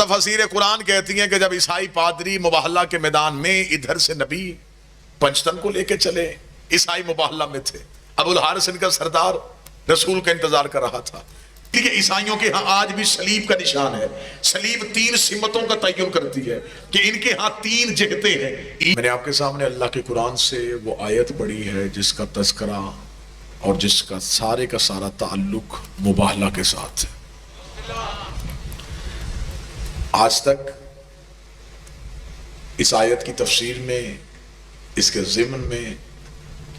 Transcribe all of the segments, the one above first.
تفاسیر قرآن کہتی ہیں کہ جب عیسائی پادری مباہلہ کے میدان میں ادھر سے نبی پنجتن کو لے کے چلے، عیسائی مباہلہ میں تھے، ابو الحارث ان کا سردار رسول کا انتظار کر رہا تھا، کیونکہ عیسائیوں کے ہاں آج بھی صلیب کا نشان ہے۔ صلیب 3 سمتوں کا تعین کرتی ہے کہ ان کے ہاں 3 جہتیں ہیں۔ میں نے آپ کے سامنے اللہ کے قرآن سے وہ آیت پڑھی ہے جس کا تذکرہ اور جس کا سارے کا سارا تعلق مباہلہ کے ساتھ ہے۔ آج تک اس آیت کی تفسیر میں، اس کے ضمن میں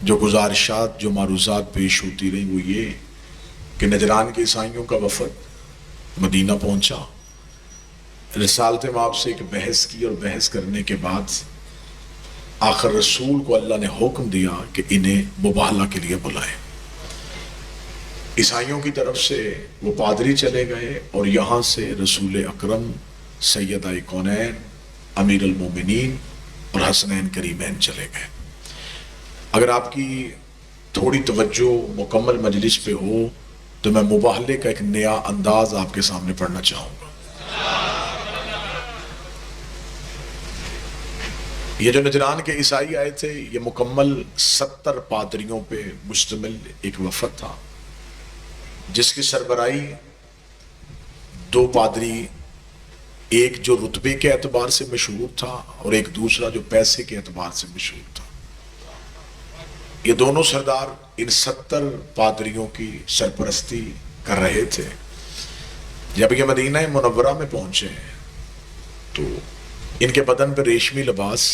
جو گزارشات، جو معروضات پیش ہوتی رہی وہ یہ کہ نجران کے عیسائیوں کا وفد مدینہ پہنچا، رسالت مآب سے ایک بحث کی، اور بحث کرنے کے بعد آخر رسول کو اللہ نے حکم دیا کہ انہیں مباہلہ کے لیے بلائیں۔ عیسائیوں کی طرف سے وہ پادری چلے گئے اور یہاں سے رسول اکرم سیدہ کونین امیر المومنین اور حسنین کریمین چلے گئے۔ اگر آپ کی تھوڑی توجہ مکمل مجلس پہ ہو تو میں مباہلے کا ایک نیا انداز آپ کے سامنے پڑھنا چاہوں گا۔ یہ جو نجران کے عیسائی آئے تھے، یہ مکمل 70 پادریوں پہ مشتمل ایک وفد تھا، جس کی سربراہی 2 پادری، ایک جو رتبے کے اعتبار سے مشہور تھا اور ایک دوسرا جو پیسے کے اعتبار سے مشہور تھا۔ یہ دونوں سردار ان 70 پادریوں کی سرپرستی کر رہے تھے۔ جب یہ مدینہ منورہ میں پہنچے تو ان کے بدن پر ریشمی لباس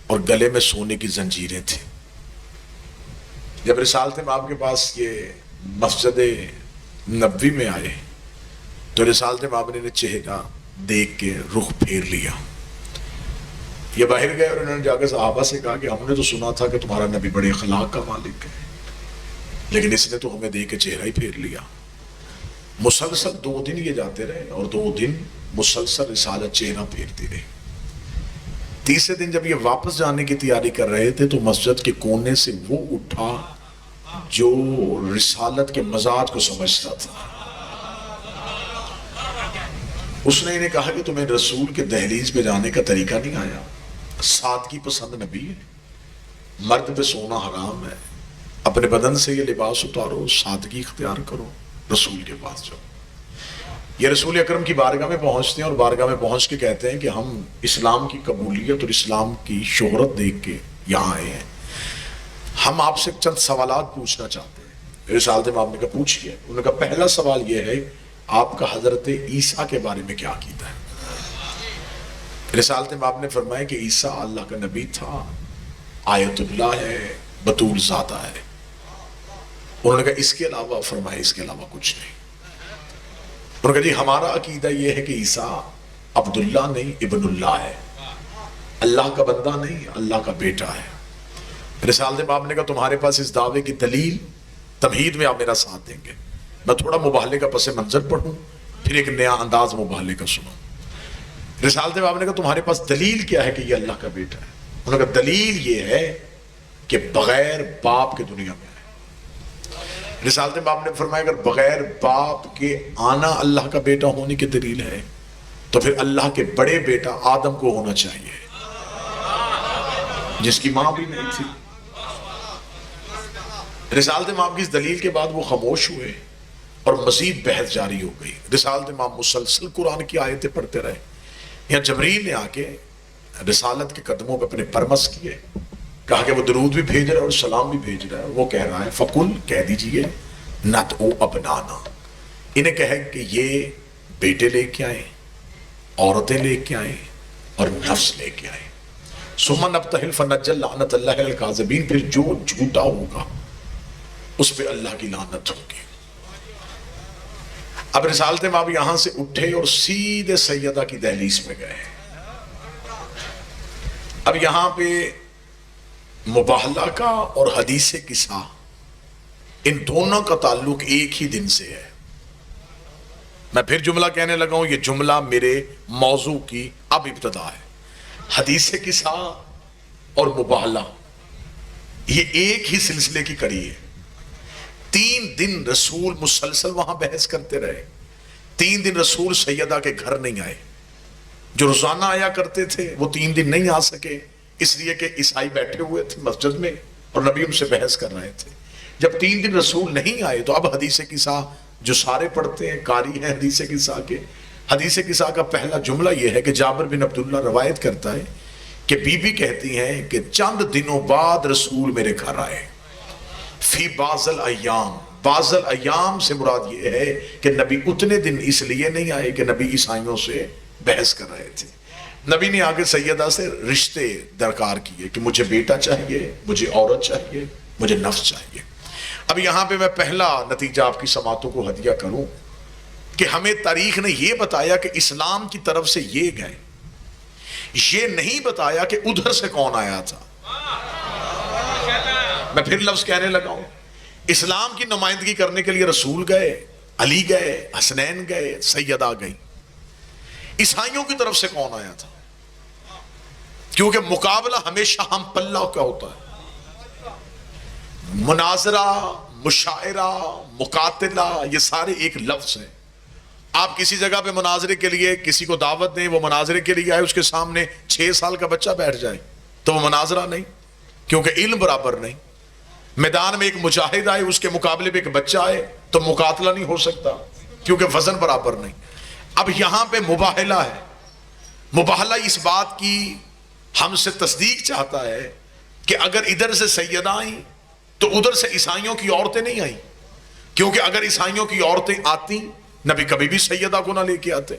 اور گلے میں سونے کی زنجیریں تھیں۔ جب رسالت مآب کے پاس یہ مسجد نبوی میں آئے تو رسالت مآب نے چہرہ دیکھ کے رخ پھیر لیا۔ یہ باہر گئے اور انہوں نے جا کے صحابہ سے کہا کہ ہم نے تو سنا تھا کہ تمہارا نبی بڑے اخلاق کا مالک ہے، لیکن اس نے تو ہمیں دیکھ کے چہرہ ہی پھیر لیا۔ مسلسل 2 دن یہ جاتے رہے اور 2 دن مسلسل رسالت چہرہ پھیرتی رہی۔ تیسرے دن جب یہ واپس جانے کی تیاری کر رہے تھے تو مسجد کے کونے سے وہ اٹھا جو رسالت کے مزاج کو سمجھتا تھا۔ اس نے انہیں کہا کہ تمہیں رسول کے دہلیز پہ جانے کا طریقہ نہیں آیا؟ سادگی پسند نبی ہے، مرد پہ سونا حرام ہے، اپنے بدن سے یہ لباس اتارو، سادگی اختیار کرو، رسول کے پاس جاؤ۔ یہ رسول اکرم کی بارگاہ میں پہنچتے ہیں اور بارگاہ میں پہنچ کے کہتے ہیں کہ ہم اسلام کی قبولیت اور اسلام کی شہرت دیکھ کے یہاں آئے ہیں، ہم آپ سے چند سوالات پوچھنا چاہتے ہیں۔ رسالت مآب نے کہا پوچھئے۔ انہوں نے کہا پہلا سوال یہ ہے آپ کا حضرت عیسیٰ کے بارے میں کیا عقیدہ ہے؟ رسالت مآب نے فرمایا کہ عیسیٰ اللہ کا نبی تھا، آیت اللہ ہے، بطول ذاتہ ہے۔ انہوں نے کہا اس کے علاوہ؟ فرمایا اس کے علاوہ کچھ نہیں۔ انہوں نے کہا جی ہمارا عقیدہ یہ ہے کہ عیسیٰ عبداللہ نہیں ابن اللہ ہے، اللہ کا بندہ نہیں، اللہ کا بیٹا ہے۔ رسالت مآب نے کہا تمہارے پاس اس دعوے کی دلیل؟ تمہید میں آپ میرا ساتھ دیں گے؟ میں تھوڑا مباہلے کا پس منظر پڑھوں پھر ایک نیا انداز مباہلے کا سنوں۔ رسالت مآب نے کہا تمہارے پاس دلیل کیا ہے کہ یہ اللہ کا بیٹا ہے؟ انہوں نے کہا دلیل یہ ہے کہ بغیر باپ کے دنیا میں آئے۔ رسالت مآب نے فرمایا اگر بغیر باپ کے آنا اللہ کا بیٹا ہونے کی دلیل ہے تو پھر اللہ کے بڑے بیٹا آدم کو ہونا چاہیے جس کی ماں بھی نہیں تھی۔ رسالت مآب کی اس دلیل کے بعد وہ خاموش ہوئے اور مزید بحث جاری ہو گئی۔ رسالت مآب مسلسل قرآن کی آیتیں پڑھتے رہے۔ یہاں جبریل نے آ کے رسالت کے قدموں پہ اپنے پرمس کیے، کہا کہ وہ درود بھی بھیج رہا ہے اور سلام بھی بھیج رہا ہے۔ وہ کہہ رہا ہے فَقُلْ کہہ دیجئے نَدْعُ أَبْنَانَا، انہیں کہے کہ یہ بیٹے لے کے آئیں، عورتیں لے کے آئیں اور نفس لے کے آئیں۔ ثُمَّ نَبْتَهِلْ فَنَجَّلْ لَعْنَةَ اللَّهِ الْكَاذِبِينَ، پھر جو جھوٹا ہوگا اس پہ اللہ کی لعنت ہوگی۔ اب رسالت مآب یہاں سے اٹھے اور سیدھے سیدہ کی دہلیز میں گئے۔ اب یہاں پہ مباہلہ کا اور حدیث قصہ ان دونوں کا تعلق ایک ہی دن سے ہے۔ میں پھر جملہ کہنے لگا ہوں، یہ جملہ میرے موضوع کی اب ابتدا ہے۔ حدیث قصہ اور مباہلہ یہ ایک ہی سلسلے کی کڑی ہے۔ 3 دن رسول مسلسل وہاں بحث کرتے رہے، 3 دن رسول سیدہ کے گھر نہیں آئے. جو روزانہ آیا کرتے تھے وہ 3 دن نہیں آ سکے، اس لیے کہ عیسائی بیٹھے ہوئے تھے مسجد میں اور نبی ان سے بحث کر رہے تھے. جب 3 دن رسول نہیں آئے تو اب حدیث قصہ جو سارے پڑھتے ہیں، قاری ہیں حدیث قصہ کے، حدیث قصہ کا پہلا جملہ یہ ہے کہ جابر بن عبداللہ روایت کرتا ہے کہ بی بی کہتی ہیں کہ چند دنوں بعد رسول میرے گھر آئے. فی بعض الایام، بعض الایام سے مراد یہ ہے کہ نبی اتنے دن اس لیے نہیں آئے کہ نبی عیسائیوں سے بحث کر رہے تھے. نبی نے آگے سیدہ سے رشتے درکار کیے کہ مجھے بیٹا چاہیے، مجھے عورت چاہیے، مجھے نفس چاہیے. اب یہاں پہ میں پہلا نتیجہ آپ کی سماعتوں کو ہدیہ کروں کہ ہمیں تاریخ نے یہ بتایا کہ اسلام کی طرف سے یہ گئے، یہ نہیں بتایا کہ ادھر سے کون آیا تھا. میں پھر لفظ کہنے لگا ہوں، اسلام کی نمائندگی کرنے کے لیے رسول گئے، علی گئے، حسنین گئے، سیدہ گئی. عیسائیوں کی طرف سے کون آیا تھا؟ کیونکہ مقابلہ ہمیشہ ہم پلہ کا ہوتا ہے. مناظرہ، مشاعرہ، مقاتلہ، یہ سارے ایک لفظ ہیں. آپ کسی جگہ پہ مناظرے کے لیے کسی کو دعوت دیں، وہ مناظرے کے لیے آئے، اس کے سامنے 6 سال کا بچہ بیٹھ جائے تو وہ مناظرہ نہیں، کیونکہ علم برابر نہیں. میدان میں ایک مجاہد آئے، اس کے مقابلے پہ ایک بچہ آئے تو مقاتلہ نہیں ہو سکتا، کیونکہ وزن برابر نہیں. اب یہاں پہ مباہلہ ہے. مباہلہ اس بات کی ہم سے تصدیق چاہتا ہے کہ اگر ادھر سے سیدہ آئیں تو ادھر سے عیسائیوں کی عورتیں نہیں آئیں، کیونکہ اگر عیسائیوں کی عورتیں آتی نبی کبھی بھی سیدہ کو نہ لے کے آتے.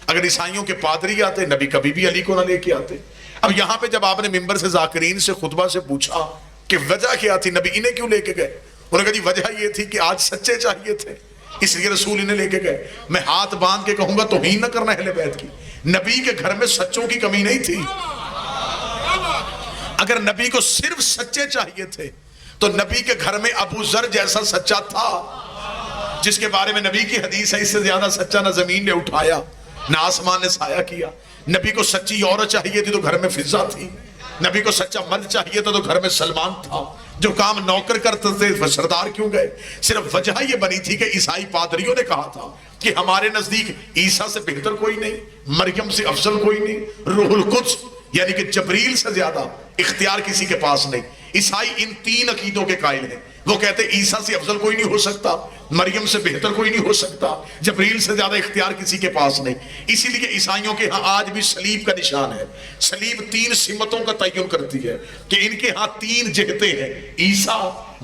اگر عیسائیوں کے پادری آتے نبی کبھی بھی علی کو نہ لے کے آتے. اب یہاں پہ جب آپ نے ممبر سے ذاکرین سے خطبہ سے پوچھا کہ وجہ کیا تھی، نبی انہیں کیوں لے کے گئے، انہوں نے کہا جی وجہ یہ تھی کہ آج سچے چاہیے تھے اس لیے رسول انہیں لے کے گئے. میں ہاتھ باندھ کے کہوں گا توہین نہ کرنا اہل بیت کی، نبی کے گھر میں سچوں کی کمی نہیں تھی. اگر نبی کو صرف سچے چاہیے تھے تو نبی کے گھر میں ابو ذر جیسا سچا تھا، جس کے بارے میں نبی کی حدیث ہے اس سے زیادہ سچا نہ زمین نے اٹھایا نہ آسمان نے سایہ کیا. نبی کو سچی عورت چاہیے تھی تو گھر میں فضہ تھی. نبی کو سچا مرد چاہیے تھا تو گھر میں سلمان تھا. جو کام نوکر کرتے تھے سردار کیوں گئے؟ صرف وجہ یہ بنی تھی کہ عیسائی پادریوں نے کہا تھا کہ ہمارے نزدیک عیسیٰ سے بہتر کوئی نہیں، مریم سے افضل کوئی نہیں، روح القدس یعنی کہ جبریل سے زیادہ اختیار کسی کے پاس نہیں. عیسائی ان 3 عقیدوں کے قائل ہیں. وہ کہتے ہیں عیسیٰ سے افضل کوئی نہیں ہو سکتا، مریم سے بہتر کوئی نہیں ہو سکتا، جبریل سے زیادہ اختیار کسی کے پاس نہیں. اسی لیے عیسائیوں کے ہاں آج بھی صلیب کا نشان ہے. صلیب 3 سمتوں کا تعین کرتی ہے کہ ان کے ہاں 3 جہتیں ہیں، عیسیٰ،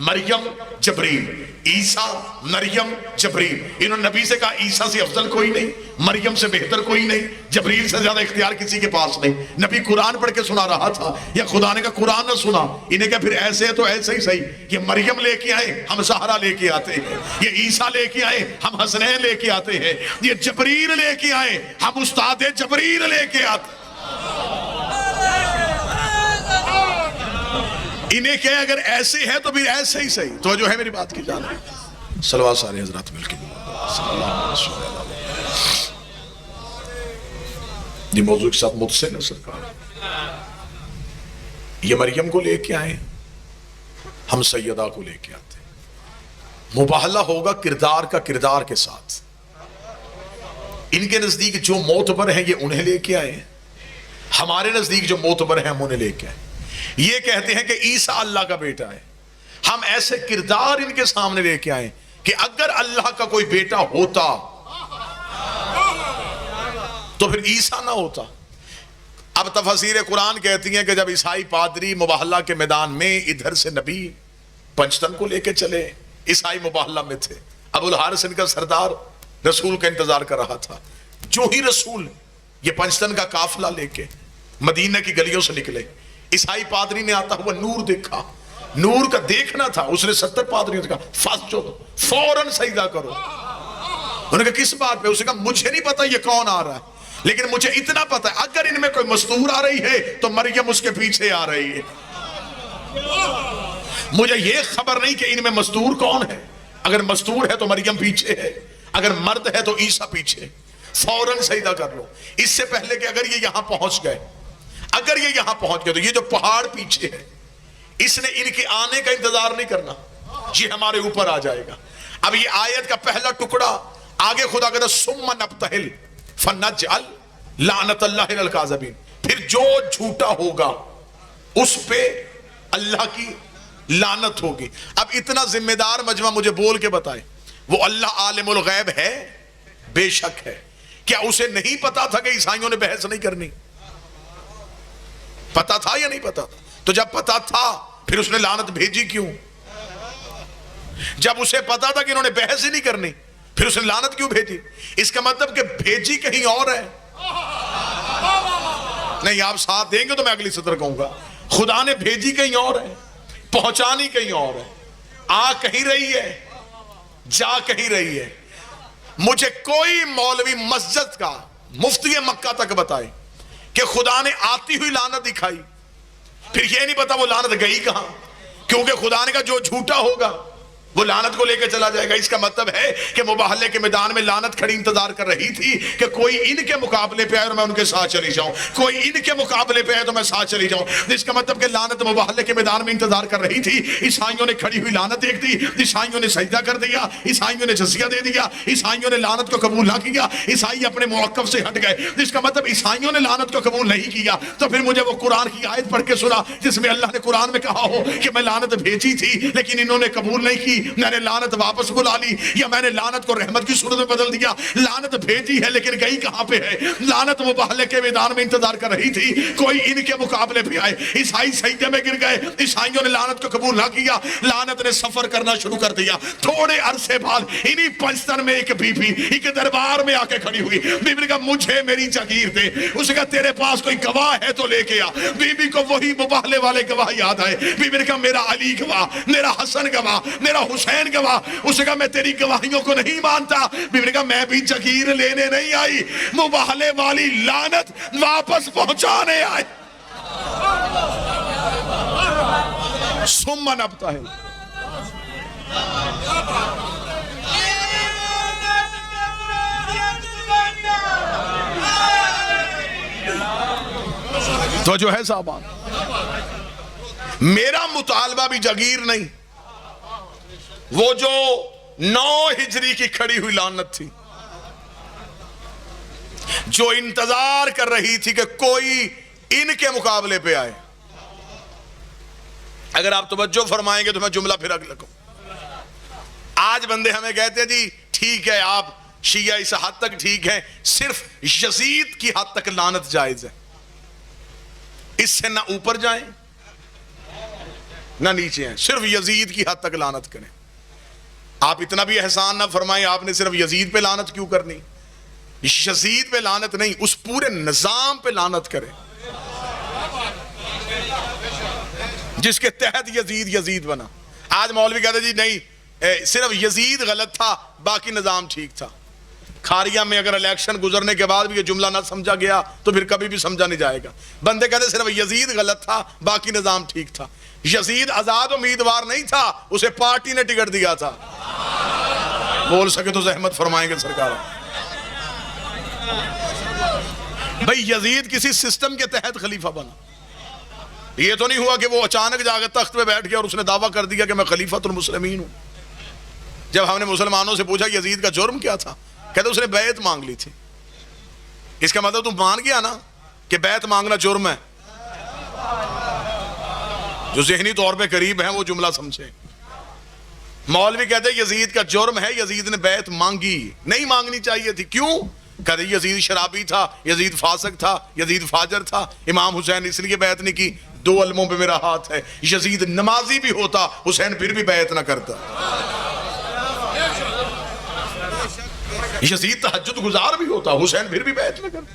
مریم، جبریل. عیسیٰ، مریم، جبریل. انہوں نے نبی سے کہا عیسیٰ سے افضل کوئی نہیں، مریم سے بہتر کوئی نہیں، جبریل سے زیادہ اختیار کسی کے پاس نہیں. نبی قرآن پڑھ کے سنا رہا تھا یا خدا نے کہا قرآن نہ سنا؟ انہیں کہا پھر ایسے ہے تو ایسے ہی صحیح. یہ مریم لے کے آئے ہم زہرا لے کے آتے ہیں، یہ عیسیٰ لے کے آئے ہم حسنین لے کے آتے ہیں، یہ جبریل لے کے آئے ہم استاد جبریل لے کے آتے ہیں. انہیں کہے اگر ایسے ہے تو پھر ایسے ہی صحیح. تو جو ہے میری بات کی جانب صلوات سارے حضرات مل کے صلی اللہ علیہ وسلم. یہ موضوع کے ساتھ متصل ہے سرکار. یہ مریم کو لے کے آئے ہم سیدہ کو لے کے آتے. مباہلہ ہوگا کردار کا کردار کے ساتھ. ان کے نزدیک جو معتبر ہیں یہ انہیں لے کے آئے، ہمارے نزدیک جو معتبر ہیں ہم انہیں لے کے آئے. یہ کہتے ہیں کہ عیسیٰ اللہ کا بیٹا ہے، ہم ایسے کردار ان کے سامنے لے کے آئے کہ اگر اللہ کا کوئی بیٹا ہوتا تو پھر عیسیٰ نہ ہوتا. اب تفسیر قرآن کہتی ہیں کہ جب عیسائی پادری مباہلہ کے میدان میں ادھر سے نبی پنجتن کو لے کے چلے، عیسائی مباہلہ میں تھے، ابو الحارث ان کا سردار رسول کا انتظار کر رہا تھا. جو ہی رسول یہ پنجتن کا قافلہ لے کے مدینہ کی گلیوں سے نکلے، عیسائی پادری نے آتا ہوا نور دیکھا. نور کا دیکھنا تھا، اس نے 70 پادریوں سے کہا فاسجدوا، فوراً سجدہ کرو. انہوں نے کہا کس بات پہ؟ اس نے کہا مجھے نہیں پتا یہ کون آ رہا ہے، لیکن مجھے اتنا پتا ہے اگر ان میں کوئی مستور آ رہی ہے تو مریم اس کے پیچھے آ رہی ہے. مجھے یہ خبر نہیں کہ ان میں مستور کون ہے. اگر مستور ہے تو مریم پیچھے ہے، اگر مرد ہے تو عیسیٰ پیچھے. فوراً سجدہ کر لو. اس سے پہلے کہ اگر یہ یہاں پہنچ گئے، اگر یہ یہاں پہنچ گئے تو یہ جو پہاڑ پیچھے ہے اس نے ان کے آنے کا انتظار نہیں کرنا، یہ ہمارے اوپر آ جائے گا. اب یہ آیت کا پہلا ٹکڑا آگے خدا کہتا ثم نبتہل فنجعل لعنت اللہ علی الکاذبین، پھر جو جھوٹا ہوگا اس پہ اللہ کی لعنت ہوگی۔ اب اتنا ذمہ دار مجمع مجھے بول کے بتائے، وہ اللہ عالم الغیب ہے؟ بے شک ہے۔ کیا اسے نہیں پتا تھا کہ عیسائیوں نے بحث نہیں کرنی؟ پتا تھا یا نہیں پتا تھا؟ تو جب پتا تھا پھر اس نے لعنت بھیجی کیوں؟ جب اسے پتا تھا کہ انہوں نے بحث ہی نہیں کرنی پھر اس نے لعنت کیوں بھیجی؟ اس کا مطلب کہ بھیجی کہیں اور ہے۔ نہیں، آپ ساتھ دیں گے تو میں اگلی سطر کہوں گا، خدا نے بھیجی کہیں اور ہے، پہنچانی کہیں اور ہے، آ کہیں رہی ہے، جا کہیں رہی ہے۔ مجھے کوئی مولوی مسجد کا مفتی مکہ تک بتائے کہ خدا نے آتی ہوئی لعنت دکھائی، پھر یہ نہیں پتا وہ لعنت گئی کہاں، کیونکہ خدا نے کہا جو جھوٹا ہوگا وہ لعنت کو لے کے چلا جائے گا۔ اس کا مطلب ہے کہ مباہلے کے میدان میں لعنت کھڑی انتظار کر رہی تھی کہ کوئی ان کے مقابلے پہ آئے اور میں ان کے ساتھ چلی جاؤں، کوئی ان کے مقابلے پہ آئے تو میں ساتھ چلی جاؤں۔ اس کا مطلب کہ لعنت مباہلے کے میدان میں انتظار کر رہی تھی۔ عیسائیوں نے کھڑی ہوئی لعنت دیکھ دی، عیسائیوں نے سجدہ کر دیا، عیسائیوں نے جزیہ دے دیا، عیسائیوں نے لعنت کو قبول نہ کیا، عیسائی اپنے موقف سے ہٹ گئے۔ اس کا مطلب عیسائیوں نے لعنت کو قبول نہیں کیا تو پھر مجھے وہ قرآن کی آیت پڑھ کے سنا جس میں اللہ نے قرآن میں کہا ہو کہ میں لعنت بھیجی تھی لیکن انہوں نے قبول نہیں کی، میں نے لعنت واپس بلا لی، یا میں نے لعنت کو رحمت کی صورت میں بدل دیا۔ لعنت بھیجی ہے لیکن گئی کہاں پہ ہے؟ لعنت مباہلے کے میدان میں انتظار کر رہی تھی، کوئی ان کے مقابلے پہ آئے، عیسائی سجدے میں گر گئے، عیسائیوں نے لعنت کو قبول نہ کیا، لعنت نے سفر کرنا شروع کر دیا۔ تھوڑے عرصے بعد انہی پنجتن میں ایک بی بی ایک دربار میں آ کے کھڑی ہوئی، بی بی نے کہا مجھے میری جگیر دے، اس نے کہا تیرے پاس کوئی گواہ ہے تو لے کے آ۔ بی بی کو وہی مباہلے والے گواہ یاد آئے، بی بی نے کہا میرا علی گواہ، میرا حسن گواہ، میرا حسین گواہ۔ اس نے کہا میں تیری گواہیوں کو نہیں مانتا۔ بی بی نے کہا میں بھی جگیر لینے نہیں آئی، مباہلے والی لعنت واپس پہنچانے آئی۔ ثم نبتہل، تو جو ہے صاحبان، میرا مطالبہ بھی جگیر نہیں، وہ جو 9 ہجری کی کھڑی ہوئی لعنت تھی جو انتظار کر رہی تھی کہ کوئی ان کے مقابلے پہ آئے۔ اگر آپ توجہ فرمائیں گے تو میں جملہ پھر اگلا کہوں۔ آج بندے ہمیں کہتے ہیں جی ٹھیک ہے آپ شیعہ اس حد تک ٹھیک ہے، صرف یزید کی حد تک لعنت جائز ہے، اس سے نہ اوپر جائیں نہ نیچے ہیں، صرف یزید کی حد تک لعنت کریں۔ آپ اتنا بھی احسان نہ فرمائیں آپ نے صرف یزید پہ لعنت کیوں کرنی، یزید پہ لعنت نہیں، اس پورے نظام پہ لعنت کریں جس کے تحت یزید بنا۔ آج مولوی کہتے جی نہیں صرف یزید غلط تھا باقی نظام ٹھیک تھا۔ کھاریا میں اگر الیکشن گزرنے کے بعد بھی یہ جملہ نہ سمجھا گیا تو پھر کبھی بھی سمجھا نہیں جائے گا۔ بندے کہتے صرف یزید غلط تھا باقی نظام ٹھیک تھا۔ یزید آزاد امیدوار نہیں تھا، اسے پارٹی نے ٹکٹ دیا تھا۔ بول سکے تو زحمت فرمائیں گے سرکار۔ بھئی یزید کسی سسٹم کے تحت خلیفہ بنا، یہ تو نہیں ہوا کہ وہ اچانک جا کے تخت پہ بیٹھ گیا اور اس نے دعویٰ کر دیا کہ میں خلیفۃ المسلمین ہوں۔ جب ہم نے مسلمانوں سے پوچھا یزید کا جرم کیا تھا، کہتے اس نے بیعت مانگ لی تھی۔ اس کا مطلب تم مان گیا نا کہ بیعت مانگنا جرم ہے؟ جو ذہنی طور پہ قریب ہیں وہ جملہ سمجھے۔ مولوی کہتے یزید کا جرم ہے، یزید نے بیعت مانگی، نہیں مانگنی چاہیے تھی۔ کیوں؟ کہتے یزید شرابی تھا، یزید فاسق تھا، یزید فاجر تھا، امام حسین اس لیے بیعت نہیں کی۔ 2 علموں پہ میرا ہاتھ ہے، یزید نمازی بھی ہوتا حسین پھر بھی بیعت نہ کرتا۔ یزید تہجد گزار بھی ہوتا حسین پھر بھی بیعت نہ کرتا۔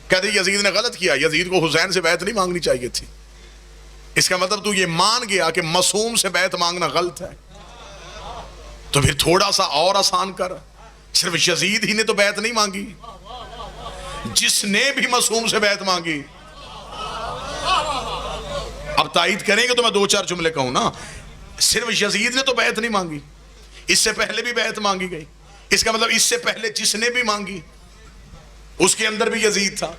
کہتے یزید نے غلط کیا، یزید کو حسین سے بیعت نہیں مانگنی چاہیے تھی۔ اس کا مطلب تو یہ مان گیا کہ معصوم سے بیعت مانگنا غلط ہے، تو پھر تھوڑا سا اور آسان کر، صرف یزید ہی نے تو بیعت نہیں مانگی، جس نے بھی معصوم سے بیعت مانگی۔ اب تائید کریں گے تو میں 2-4 جملے کہوں نا، صرف یزید نے تو بیعت نہیں مانگی، اس سے پہلے بھی بیعت مانگی گئی۔ اس کا مطلب اس سے پہلے جس نے بھی مانگی اس کے اندر بھی یزید تھا۔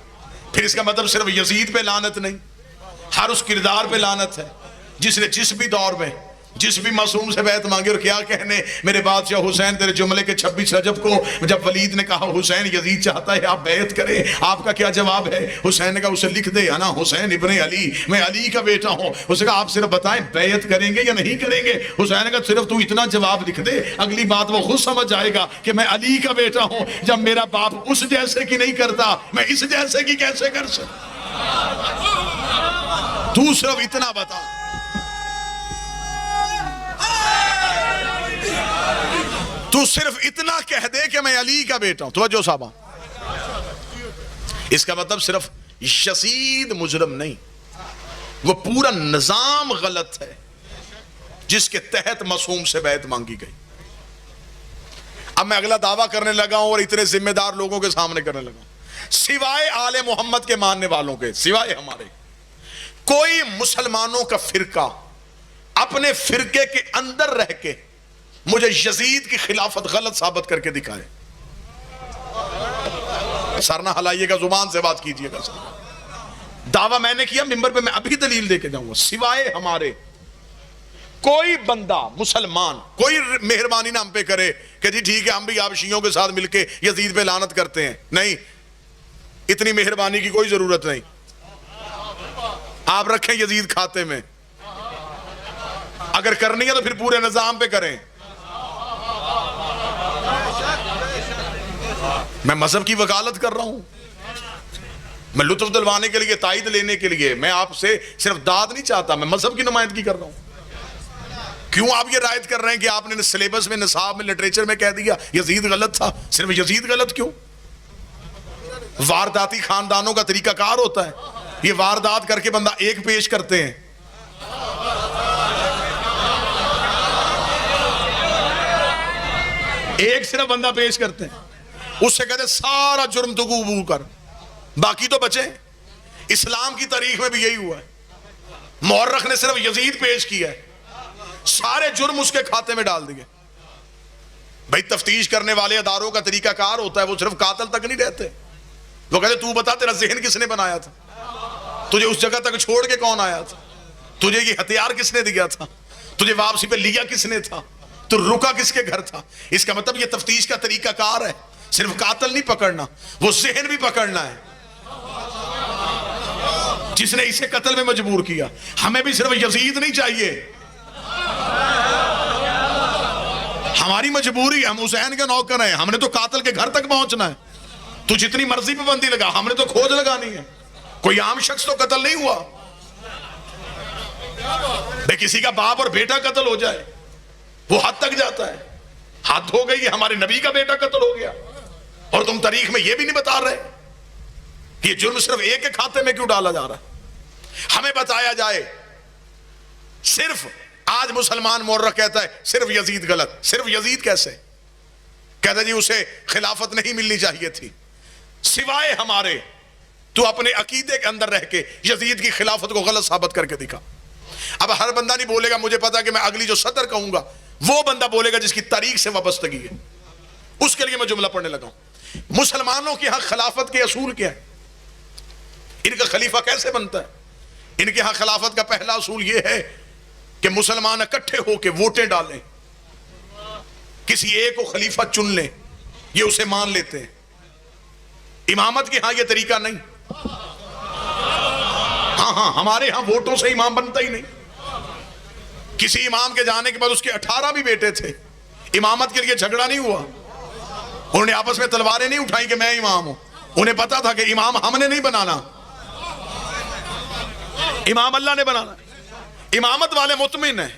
پھر اس کا مطلب صرف یزید پہ لعنت نہیں، ہر اس کردار پہ لعنت ہے جس نے جس بھی دور میں جس بھی معصوم سے بیعت مانگی. اور کیا کہنے میرے بادشاہ حسین تیرے جملے کے 26 رجب کو جب ولید نے کہا حسین یزید چاہتا ہے آپ بیعت کریں, آپ کا کیا جواب ہے؟ حسین نے کہا اسے لکھ دے انا حسین ابن علی, میں علی کا بیٹا ہوں. اسے کہا آپ صرف بتائیں بیعت کریں گے یا نہیں کریں گے؟ حسین نے کہا صرف تو اتنا جواب لکھ دے, اگلی بات وہ خود سمجھ جائے گا کہ میں علی کا بیٹا ہوں. جب میرا باپ اس جیسے کی نہیں کرتا میں اس جیسے کی کیسے کر سکتا؟ تو صرف اتنا بتا. تو صرف اتنا کہہ دے کہ میں علی کا بیٹا ہوں. توجہ صاحبہ, اس کا مطلب صرف یزید مجرم نہیں, وہ پورا نظام غلط ہے جس کے تحت معصوم سے بیعت مانگی گئی. اب میں اگلا دعویٰ کرنے لگا ہوں اور اتنے ذمہ دار لوگوں کے سامنے کرنے لگا ہوں, سوائے آل محمد کے ماننے والوں کے, سوائے ہمارے, کوئی مسلمانوں کا فرقہ اپنے فرقے کے اندر رہ کے مجھے یزید کی خلافت غلط ثابت کر کے دکھائے. سر نہ ہلائیے گا, زبان سے بات کیجئے گا. دعویٰ میں نے کیا ممبر پہ, میں ابھی دلیل دے کے جاؤں گا. سوائے ہمارے کوئی بندہ مسلمان کوئی مہربانی نہ ہم پہ کرے کہ جی ٹھیک ہے ہم بھی آپ شیعوں کے ساتھ مل کے یزید پہ لعنت کرتے ہیں. نہیں, اتنی مہربانی کی کوئی ضرورت نہیں. آپ رکھیں یزید کھاتے میں, اگر کرنی ہے تو پھر پورے نظام پہ کریں. میں مذہب کی وکالت کر رہا ہوں, میں لطف دلوانے کے لیے, تائید لینے کے لیے. میں آپ سے صرف داد نہیں چاہتا, میں مذہب کی نمائندگی کر رہا ہوں. کیوں آپ یہ رائد کر رہے ہیں کہ آپ نے سلیبس میں, نصاب میں, لٹریچر میں کہہ دیا یزید غلط تھا؟ صرف یزید غلط کیوں؟ وارداتی خاندانوں کا طریقہ کار ہوتا ہے, یہ واردات کر کے بندہ ایک پیش کرتے ہیں. ایک صرف بندہ پیش کرتے ہیں, اس سے کہتے سارا جرم تو قبول کر, باقی تو بچے. اسلام کی تاریخ میں بھی یہی ہوا ہے, مورخ نے صرف یزید پیش کیا ہے, سارے جرم اس کے کھاتے میں ڈال دیے. بھائی تفتیش کرنے والے اداروں کا طریقہ کار ہوتا ہے, وہ صرف قاتل تک نہیں رہتے. وہ کہتے تو بتا تیرا ذہن کس نے بنایا تھا, تجھے اس جگہ تک چھوڑ کے کون آیا تھا, تجھے یہ ہتھیار کس نے دیا تھا, تجھے واپسی پہ لیا کس نے تھا, تو رکا کس کے گھر تھا. اس کا مطلب یہ تفتیش کا طریقہ کار ہے, صرف قاتل نہیں پکڑنا, وہ ذہن بھی پکڑنا ہے جس نے اسے قتل میں مجبور کیا. ہمیں بھی صرف یزید نہیں چاہیے, ہماری مجبوری, ہم حسین کے نوکر ہیں, ہم نے تو قاتل کے گھر تک پہنچنا ہے. تو جتنی مرضی پابندی لگا, ہم نے تو کھوج لگانی ہے. کوئی عام شخص تو قتل نہیں ہوا. بے کسی کا باپ اور بیٹا قتل ہو جائے وہ حد تک جاتا ہے. حد ہو گئی, ہمارے نبی کا بیٹا قتل ہو گیا, اور تم تاریخ میں یہ بھی نہیں بتا رہے کہ یہ جرم صرف ایک کے کھاتے میں کیوں ڈالا جا رہا ہے. ہمیں بتایا جائے. صرف آج مسلمان مورخ کہتا ہے صرف یزید غلط. صرف یزید کیسے؟ کہتا جی اسے خلافت نہیں ملنی چاہیے تھی. سوائے ہمارے تو اپنے عقیدے کے اندر رہ کے یزید کی خلافت کو غلط ثابت کر کے دکھا. اب ہر بندہ نہیں بولے گا مجھے پتا کہ میں اگلی جو صدر کہوں گا وہ بندہ بولے گا جس کی تاریخ سے وابستگی ہے. اس کے لیے میں جملہ پڑھنے لگا ہوں. مسلمانوں کے ہاں خلافت کے اصول کیا ہے, ان کا خلیفہ کیسے بنتا ہے؟ ان کے ہاں خلافت کا پہلا اصول یہ ہے کہ مسلمان اکٹھے ہو کے ووٹیں ڈالیں, کسی ایک کو خلیفہ چن لیں, یہ اسے مان لیتے ہیں. امامت کے ہاں یہ طریقہ نہیں. ہاں ہمارے ہاں ووٹوں سے امام بنتا ہی نہیں. کسی امام کے جانے کے بعد اس کے 18 بھی بیٹے تھے, امامت کے لیے جھگڑا نہیں ہوا, انہوں نے آپس میں تلواریں نہیں اٹھائی کہ میں امام ہوں. انہیں پتا تھا کہ امام ہم نے نہیں بنانا, امام اللہ نے بنانا. امامت والے مطمئن ہیں.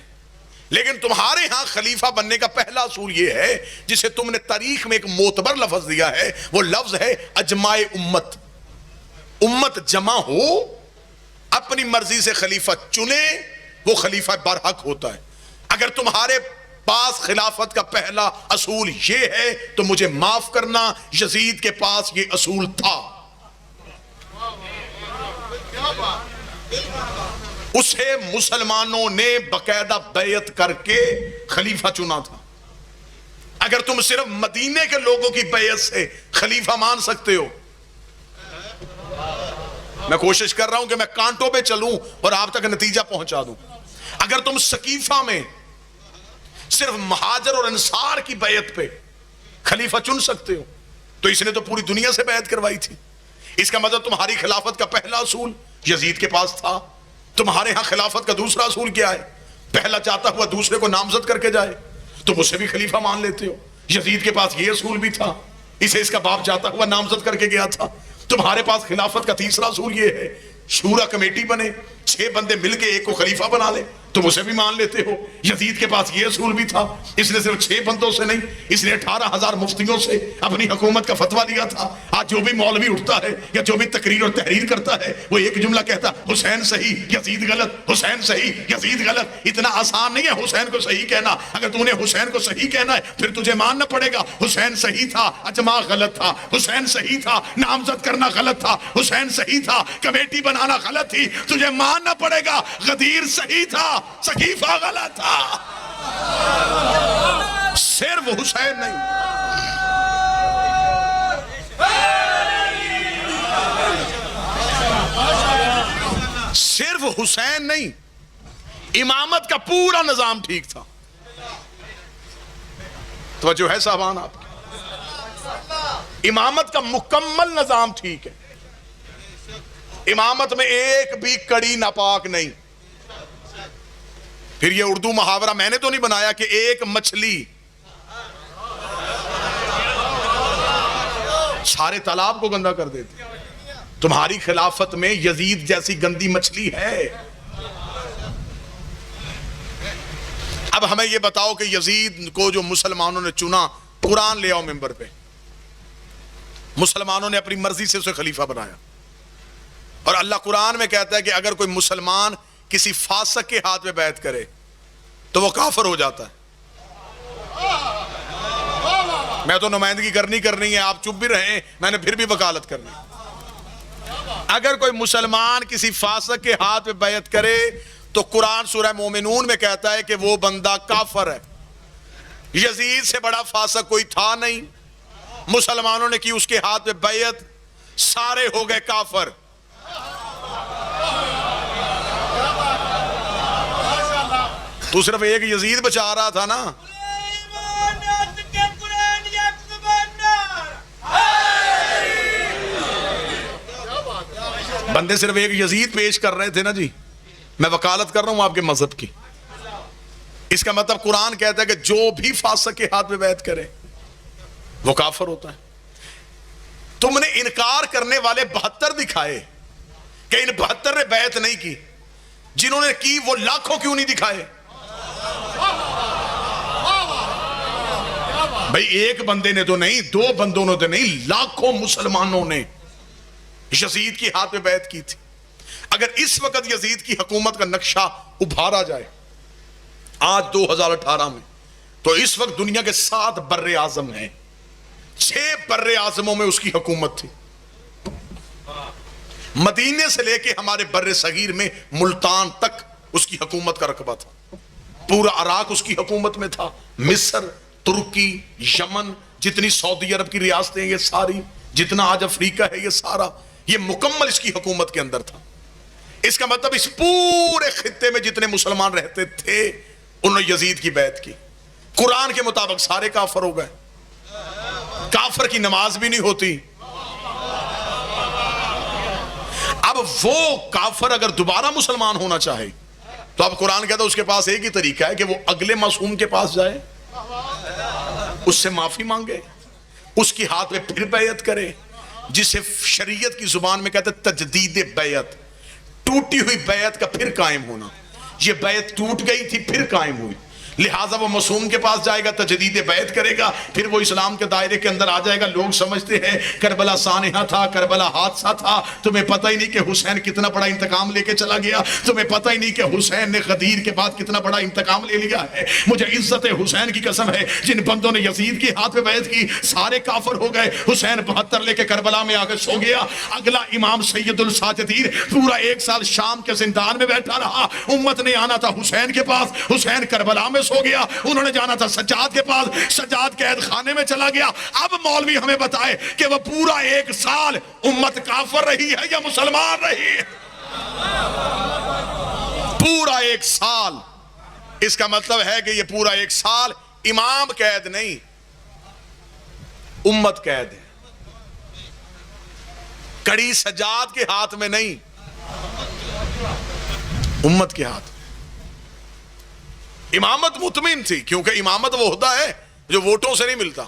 لیکن تمہارے ہاں خلیفہ بننے کا پہلا اصول یہ ہے جسے تم نے تاریخ میں ایک معتبر لفظ دیا ہے, وہ لفظ ہے اجماع امت. امت جمع ہو, اپنی مرضی سے خلیفہ چنے, وہ خلیفہ برحق ہوتا ہے. اگر تمہارے پاس خلافت کا پہلا اصول یہ ہے تو مجھے معاف کرنا, یزید کے پاس یہ اصول تھا. اسے مسلمانوں نے باقاعدہ بیعت کر کے خلیفہ چنا تھا. اگر تم صرف مدینے کے لوگوں کی بیعت سے خلیفہ مان سکتے ہو, میں کوشش کر رہا ہوں کہ میں کانٹوں پہ چلوں اور آپ تک نتیجہ پہنچا دوں. اگر تم سقیفہ میں صرف مہاجر اور انصار کی بیعت پہ خلیفہ چن سکتے ہو، تو اس نے تو پوری دنیا سے بیعت کروائی تھی۔ اس کا مطلب تمہاری خلافت کا پہلا اصول یزید کے پاس تھا، تمہارے ہاں خلافت کا دوسرا اصول کیا ہے؟ پہلا چاہتا ہوا دوسرے کو نامزد کر کے جائے، تم اسے بھی خلیفہ مان لیتے ہو۔ یزید کے پاس یہ اصول بھی تھا، اسے اس کا باپ چاہتا ہوا نامزد کر کے گیا تھا۔ تمہارے پاس خلافت کا تیسرا اصول یہ ہے، شورا کمیٹی بنے، 6 بندے مل کے ایک کو خلیفہ بنا لے، تم اسے بھی مان لیتے ہو۔ یزید کے پاس یہ اصول بھی تھا، اس نے صرف 6 بندوں سے نہیں، اس نے 18,000 مفتیوں سے اپنی حکومت کا فتویٰ دیا تھا۔ آج جو بھی مولوی اٹھتا ہے یا جو بھی تقریر اور تحریر کرتا ہے وہ ایک جملہ کہتا، حسین صحیح یزید غلط، حسین صحیح یزید غلط۔ اتنا آسان نہیں ہے حسین کو صحیح کہنا۔ اگر تو نے حسین کو صحیح کہنا ہے پھر تجھے ماننا پڑے گا حسین صحیح تھا، اجماع غلط تھا، حسین صحیح تھا، نامزد کرنا غلط تھا، حسین صحیح تھا، کمیٹی بنانا غلط تھی، تجھے ماننا پڑے گا غدیر صحیح تھا، سقیفہ غلط تھا۔ صرف حسین نہیں، صرف حسین نہیں، امامت کا پورا نظام ٹھیک تھا۔ توجہ ہے صاحبان آپ کی؟ امامت کا مکمل نظام ٹھیک ہے، امامت میں ایک بھی کڑی ناپاک نہیں۔ پھر یہ اردو محاورہ میں نے تو نہیں بنایا کہ ایک مچھلی سارے تالاب کو گندا کر دیتی۔ تمہاری خلافت میں یزید جیسی گندی مچھلی ہے۔ اب ہمیں یہ بتاؤ کہ یزید کو جو مسلمانوں نے چنا، قرآن لے آؤ ممبر پہ، مسلمانوں نے اپنی مرضی سے اسے خلیفہ بنایا، اور اللہ قرآن میں کہتا ہے کہ اگر کوئی مسلمان کسی فاسق کے ہاتھ میں بیعت کرے تو وہ کافر ہو جاتا ہے۔ میں تو نمائندگی کرنی ہے، آپ چپ بھی رہیں، میں نے پھر بھی وکالت کرنی۔ اگر کوئی مسلمان کسی فاسق کے ہاتھ میں بیعت کرے تو قرآن سورہ مومنون میں کہتا ہے کہ وہ بندہ کافر ہے۔ یزید سے بڑا فاسق کوئی تھا نہیں، مسلمانوں نے کی اس کے ہاتھ میں بیعت، سارے ہو گئے کافر۔ تو صرف ایک یزید بچا رہا تھا نا۔ بندے صرف ایک یزید پیش کر رہے تھے نا جی، میں وکالت کر رہا ہوں آپ کے مذہب کی۔ اس کا مطلب قرآن کہتا ہے کہ جو بھی فاسق کے ہاتھ میں بیعت کرے وہ کافر ہوتا ہے۔ تم نے انکار کرنے والے 72 دکھائے کہ ان 72 نے بیعت نہیں کی، جنہوں نے کی وہ لاکھوں کیوں نہیں دکھائے؟ بھئی ایک بندے نے تو نہیں، 2 بندوں نے تو نہیں، لاکھوں مسلمانوں نے یزید کی ہاتھ میں بیعت کی تھی۔ اگر اس وقت یزید کی حکومت کا نقشہ ابھارا جائے آج 2018 میں، تو اس وقت دنیا کے 7 بر اعظم ہیں، 6 بر اعظموں میں اس کی حکومت تھی۔ مدینے سے لے کے ہمارے بر صغیر میں ملتان تک اس کی حکومت کا رقبہ تھا، پورا عراق اس کی حکومت میں تھا، مصر، ترکی، یمن، جتنی سعودی عرب کی ریاستیں یہ ساری، جتنا آج افریقہ ہے یہ سارا، یہ مکمل اس کی حکومت کے اندر تھا۔ اس کا مطلب اس پورے خطے میں جتنے مسلمان رہتے تھے انہوں نے یزید کی بیعت کی۔ قرآن کے مطابق سارے کافر ہو گئے، کافر کی نماز بھی نہیں ہوتی۔ اب وہ کافر اگر دوبارہ مسلمان ہونا چاہے تو اب قرآن کہتا ہے اس کے پاس ایک ہی طریقہ ہے کہ وہ اگلے معصوم کے پاس جائے، اس سے معافی مانگے، اس کی ہاتھ میں پھر بیعت کرے، جسے شریعت کی زبان میں کہتے ہیں تجدید بیعت، ٹوٹی ہوئی بیعت کا پھر قائم ہونا۔ یہ بیعت ٹوٹ گئی تھی پھر قائم ہوئی، لہٰذا وہ معصوم کے پاس جائے گا، تجدید بیعت کرے گا، پھر وہ اسلام کے دائرے کے اندر آ جائے گا۔ لوگ سمجھتے ہیں کربلا سانحہ تھا، کربلا حادثہ تھا، تمہیں پتہ ہی نہیں کہ حسین کتنا بڑا انتقام لے کے چلا گیا، تمہیں پتہ ہی نہیں کہ حسین نے غدیر کے بعد کتنا بڑا انتقام لے لیا ہے۔ مجھے عزت حسین کی قسم ہے، جن بندوں نے یزید کے ہاتھ میں بیعت کی سارے کافر ہو گئے۔ حسین 72 لے کے کربلا میں آ کے سو گیا۔ اگلا امام سید الساجدین پورا 1 سال شام کے زندان میں بیٹھا رہا۔ امت نے آنا تھا حسین کے پاس، حسین کربلا میں سو گیا۔ انہوں نے جانا تھا سجاد کے پاس، سجاد قید خانے میں چلا گیا۔ اب مولوی ہمیں بتائے کہ وہ پورا 1 سال امت کافر رہی ہے یا مسلمان رہی ہے؟ پورا 1 سال اس کا مطلب ہے کہ یہ پورا 1 سال امام قید نہیں، امت قید ہے، کڑی سجاد کے ہاتھ میں نہیں، امت کے ہاتھ۔ امامت مطمئن تھی، کیونکہ امامت وہ ہوتا ہے جو ووٹوں سے نہیں ملتا،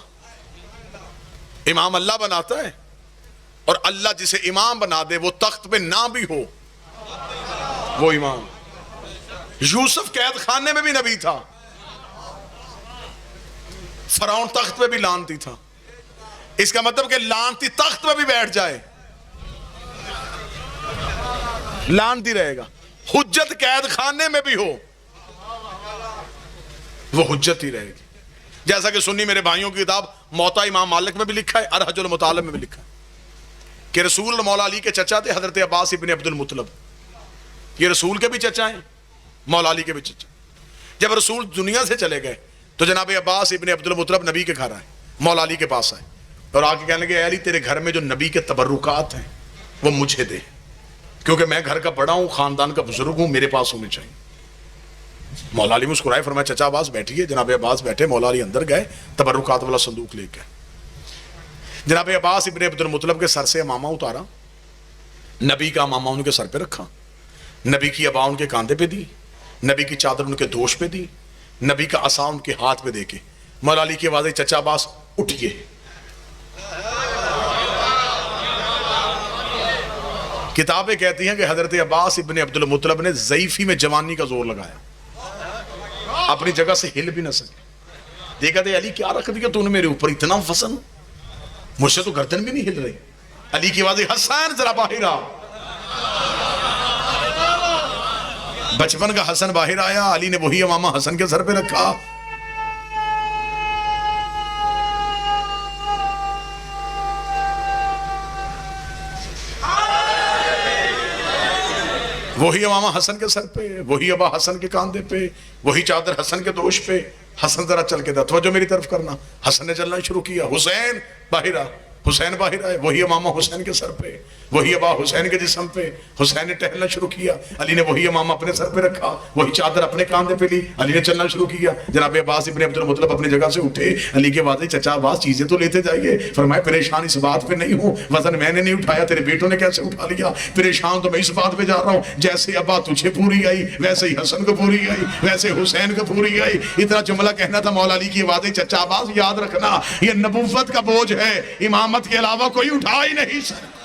امام اللہ بناتا ہے، اور اللہ جسے امام بنا دے وہ تخت پہ نہ بھی ہو وہ امام۔ یوسف قید خانے میں بھی نبی تھا، فرعون تخت پہ بھی لانتی تھا، اس کا مطلب کہ لانتی تخت پہ بھی بیٹھ جائے لانتی رہے گا، حجت قید خانے میں بھی ہو وہ حجت ہی رہے گی۔ جیسا کہ سنی میرے بھائیوں کی کتاب موطا امام مالک میں بھی لکھا ہے، ارحج المطالب میں بھی لکھا ہے کہ رسول مولا علی کے چچا تھے حضرت عباس ابن عبد المطلب، یہ رسول کے بھی چچا ہیں، مولا علی کے بھی چچا۔ جب رسول دنیا سے چلے گئے تو جناب عباس ابن عبد المطلب نبی کے گھر آئے، مولا علی کے پاس آئے اور آ کے کہنے لگے اے علی تیرے گھر میں جو نبی کے تبرکات ہیں وہ مجھے دے، کیونکہ میں گھر کا بڑا ہوں، خاندان کا بزرگ ہوں، میرے پاس ہونے چاہیے۔ مولا علی مسکرائے، فرمایا چچا عباس بیٹھیے۔ جناب عباس بیٹھے، مولا علی اندر گئے، تبرکات والا صندوق لے کے جناب عباس ابن عبد المطلب کے سر سے امامہ اتارا، نبی کا امامہ ان کے سر پہ رکھا، نبی کی عبا ان کے کاندھے پہ دی، نبی کی چادر ان کے دوش پہ دی، نبی کا عصا ان کے ہاتھ پہ دے کے مولا علی کی آواز آئی چچا عباس اٹھیے۔ کتابیں کہتی ہیں کہ حضرت عباس ابن عبد المطلب نے ضعیفی میں جوانی کا زور لگایا، اپنی جگہ سے ہل بھی نہ سکے۔ دیکھا تھے علی کیا رکھ دیا تو نے میرے اوپر، اتنا وزن، مجھ سے تو گردن بھی نہیں ہل رہی۔ علی کی آواز حسین ذرا باہر آ۔ بچپن کا حسن باہر آیا، علی نے وہی امامہ حسن کے سر پہ رکھا۔ وہی امامہ حسن کے سر پہ، وہی ابا حسن کے کاندھے پہ، وہی چادر حسن کے دوش پہ۔ حسن ذرا چل کے توجہ میری طرف کرنا، حسن نے چلنا شروع کیا، حسین باہر آ، حسین باہر آئے، وہی امامہ حسین کے سر پہ، وہی ابا حسین کے جسم پہ، حسین نے ٹہلنا شروع کیا، علی نے وہی امامہ اپنے سر پہ رکھا، وہی چادر اپنے کاندھے پہ لی، علی نے چلنا شروع کیا۔ جناب عباس ابن عبد المطلب اپنی جگہ سے اٹھے، علی کے بعد چچا عباس چیزیں تو لیتے جائیے۔ فرمایا پریشان اس بات پہ نہیں ہوں، وزن میں نے نہیں اٹھایا، تیرے بیٹوں نے کیسے اٹھا لیا، پریشان تو میں اس بات پہ جا رہا ہوں جیسے ابا تجھے پوری آئی ویسے ہی حسن کو پوری آئی، ویسے حسین کو پوری آئی۔ اتنا جملہ کہنا تھا۔ مولا علی کی آوازیں چچا عباس یاد رکھنا یہ نبوت کا بوجھ ہے، امامت کے علاوہ کوئی اٹھا ہی نہیں سکتا۔